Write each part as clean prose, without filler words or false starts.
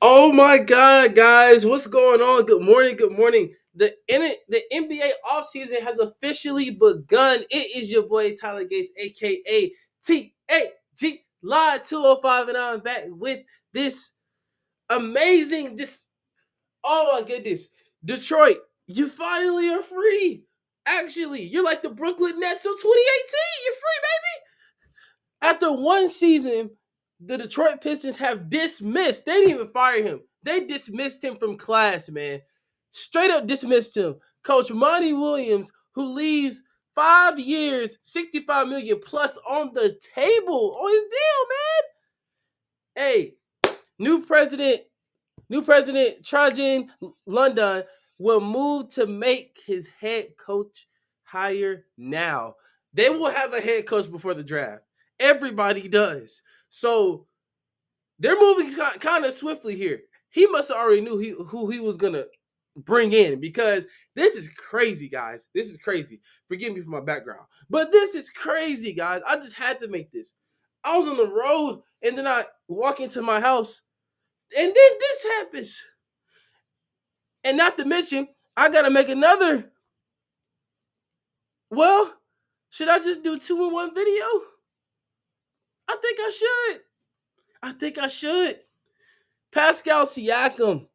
Oh my God, guys, what's going on? Good morning, good morning. The NBA offseason has officially begun. It is your boy Tyler Gates, aka TAG Live 205, and I'm back with this amazing, oh my goodness. Detroit, you finally are free. Actually, you're like the Brooklyn Nets of 2018. You're free, baby. After one season, the Detroit Pistons have dismissed. They didn't even fire him. They dismissed him from class, man. Straight up dismissed him. Coach Monty Williams, who leaves 5 years, 65 million plus on the table on his deal, man. Hey, new president, new president Trajan London will move to make his head coach hire now. They will have a head coach before the draft. Everybody does. So they're moving kind of swiftly here. He must have already knew who he was gonna bring in because this is crazy, guys. This is crazy. Forgive me for my background, but this is crazy, guys. I just had to make this. I was on the road and then I walk into my house and then this happens. And not to mention, I gotta make another. Well, should I just do two in one video? I think I should. I think I should. Pascal Siakam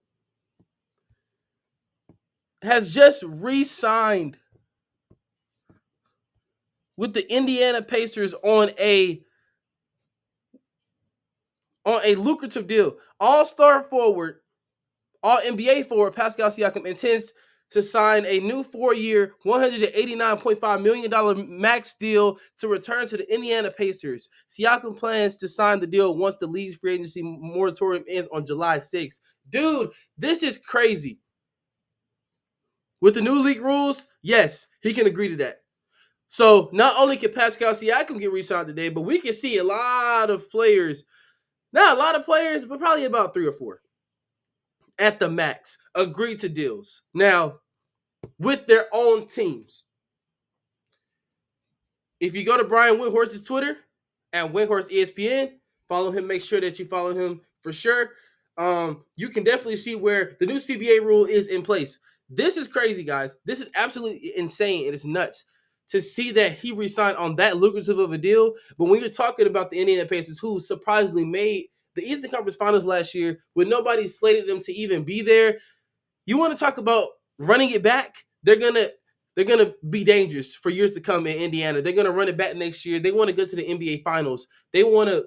has just re-signed with the Indiana Pacers on a lucrative deal. All-star forward, all NBA forward Pascal Siakam intends to sign a new 4-year, $189.5 million max deal to return to the Indiana Pacers. Siakam plans to sign the deal once the league's free agency moratorium ends on July 6th. Dude, this is crazy. With the new league rules, yes, he can agree to that. So not only can Pascal Siakam get re-signed today, but we can see a lot of players, not a lot of players, but probably about 3 or 4 at the max agree to deals. Now, with their own teams. If you go to Brian Windhorst's Twitter at Windhorst ESPN, follow him. Make sure that you follow him for sure. You can definitely see where the new CBA rule is in place. This is crazy, guys. This is absolutely insane. It is nuts to see that he re-signed on that lucrative of a deal. But when you're talking about the Indiana Pacers, who surprisingly made the Eastern Conference Finals last year when nobody slated them to even be there, you want to talk about running it back? They're gonna be dangerous for years to come in Indiana. They're gonna run it back next year. They want to go to the NBA Finals. They want to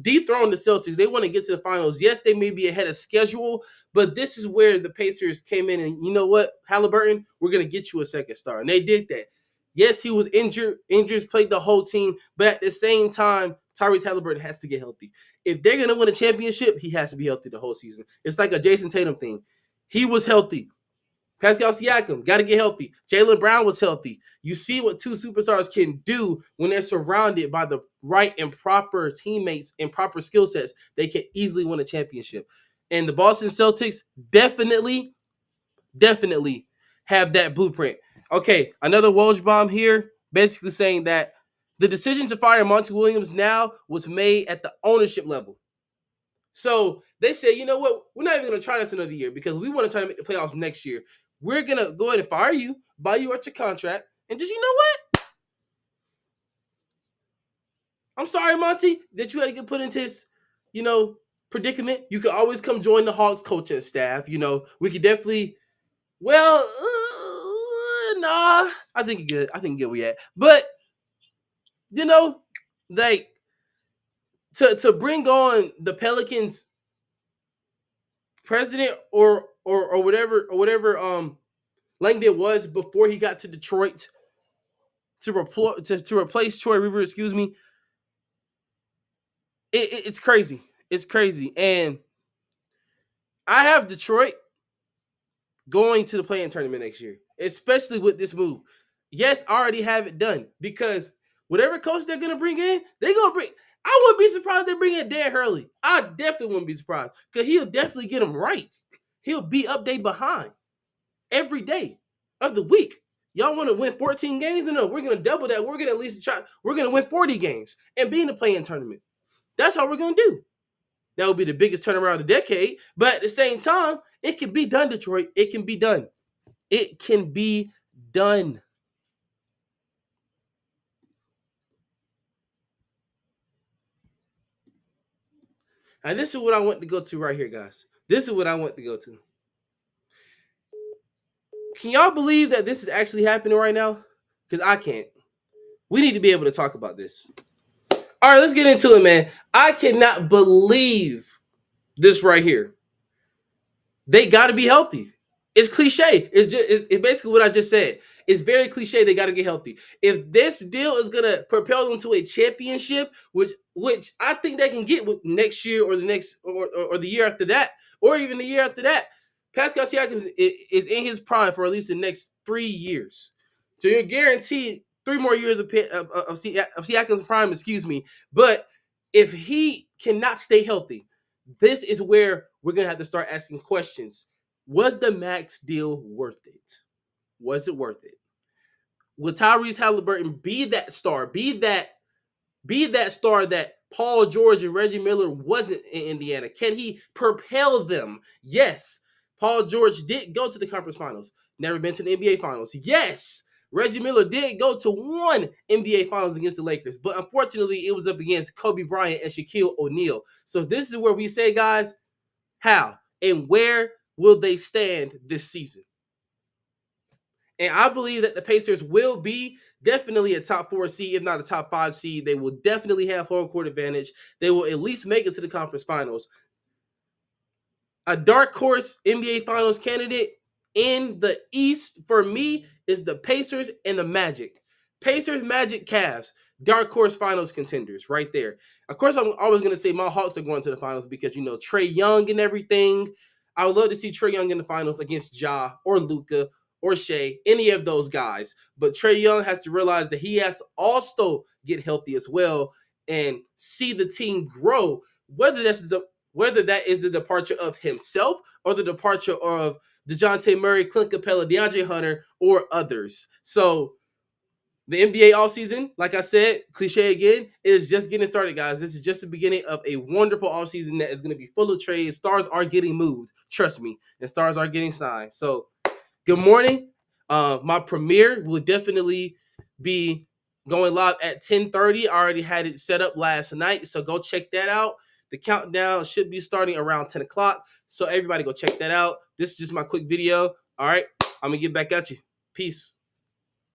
dethrone the Celtics. They want to get to the finals. Yes, they may be ahead of schedule, but this is where the Pacers came in and you know what, Halliburton, we're gonna get you a second star, and they did that. Yes, he was injured. Injuries played the whole team, but at the same time, Tyrese Halliburton has to get healthy. If they're gonna win a championship, he has to be healthy the whole season. It's like a Jason Tatum thing. He was healthy. Pascal Siakam got to get healthy. Jaylen Brown was healthy. You see what two superstars can do when they're surrounded by the right and proper teammates and proper skill sets. They can easily win a championship. And the Boston Celtics definitely have that blueprint. Okay, another Woj bomb here, basically saying that the decision to fire Monty Williams now was made at the ownership level. So they say, you know what? We're not even going to try this another year because we want to try to make the playoffs next year. We're going to go ahead and fire you, buy you out your contract, and just, you know what? I'm sorry, Monty, that you had to get put into this, predicament. You can always come join the Hawks coaching staff. We could definitely, well, nah, I think you're good. I think you're good we at. But, like, to bring on the Pelicans president or whatever Langdon was before he got to Detroit to replace Troy Rivers, excuse me. It's crazy. It's crazy. And I have Detroit going to the play-in tournament next year, especially with this move. Yes, I already have it done because whatever coach they're going to bring in, they're going to bring. I wouldn't be surprised if they bring in Dan Hurley. I definitely wouldn't be surprised because he'll definitely get them right. He'll be up day behind every day of the week. Y'all want to win 14 games? No, we're going to double that. We're going to at least try. We're going to win 40 games and be in the play-in tournament. That's how we're going to do. that would be the biggest turnaround of the decade. But at the same time, it can be done, Detroit. It can be done. It can be done. And this is what I want to go to right here, guys. This is what I want to go to. Can y'all believe that this is actually happening right now? Because I can't. We need to be able to talk about this. All right, let's get into it, man. I cannot believe this right here. They got to be healthy. It's cliche. It's basically what I just said. It's very cliche. They got to get healthy. If this deal is gonna propel them to a championship, which I think they can get with next year or the next or the year after that, or even the year after that, Pascal Siakam is in his prime for at least the next 3 years. So you're guaranteed 3 more years of Siakam's prime. Excuse me, but if he cannot stay healthy, this is where we're gonna have to start asking questions. Was the max deal worth it? Was it worth it? Will Tyrese Halliburton be that star? Be that star that Paul George and Reggie Miller wasn't in Indiana? Can he propel them? Yes. Paul George did go to the conference finals. Never been to the NBA finals. Yes. Reggie Miller did go to one NBA finals against the Lakers, but unfortunately it was up against Kobe Bryant and Shaquille O'Neal. So this is where we say, guys, how and where will they stand this season? And I believe that the Pacers will be definitely a top 4 seed, if not a top 5 seed. They will definitely have home court advantage. They will at least make it to the conference finals. A dark horse NBA finals candidate in the East for me is the Pacers and the Magic. Pacers, Magic, Cavs. Dark horse finals contenders right there. Of course, I'm always going to say my Hawks are going to the finals because, Trae Young and everything. I would love to see Trae Young in the finals against Ja or Luka or Shea, any of those guys. But Trae Young has to realize that he has to also get healthy as well and see the team grow, whether that is the departure of himself or the departure of DeJounte Murray, Clint Capella, DeAndre Hunter, or others. So the NBA offseason, like I said, cliche again, is just getting started, guys. This is just the beginning of a wonderful offseason that is going to be full of trades. Stars are getting moved, trust me, and stars are getting signed. So good morning. My premiere will definitely be going live at 10:30. I already had it set up last night, so go check that out. The countdown should be starting around 10 o'clock, so everybody go check that out. This is just my quick video. All right, I'm going to get back at you. Peace.